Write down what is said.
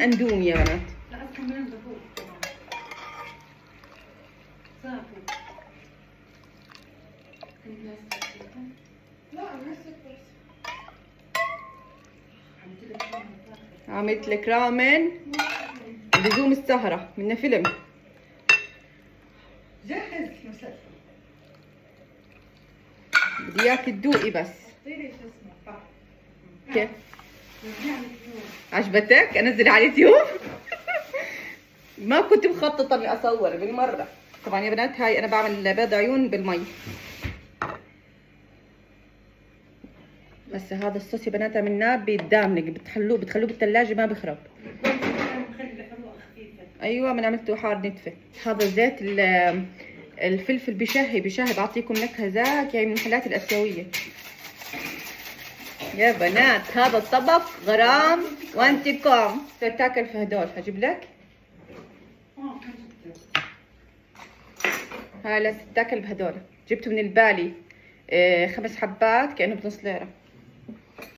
اندومي يا بنات. لا كمان دفوق طبعا. صافي. لا عملت لك رامن لزوم السهرة من فيلم. جهز مسلسل. بدي اياك تدوقي بس. احطيلي شو اسمه كيف؟ عجبتك؟ انزل على اليوتيوب؟ ما كنت مخططة اني اصور بالمرة. طبعا يا بنات هاي انا بعمل بيض عيون بالمي. هسه هذا الصوص يا بنات عملناه بالدامنج، بتخلوه بالثلاجة ما بخرب. ايوه من عملته حار نتفه. هذا زيت الفلفل بشهي بعطيكم نكهة زاكية من المحلات الاسيوية. يا بنات هذا الطبق غرام وانتكم. تاكل في هدول هجيب لك. هاي تاكل بهدول. جبته من البالي 5 حبات كأنه بنص ليرة.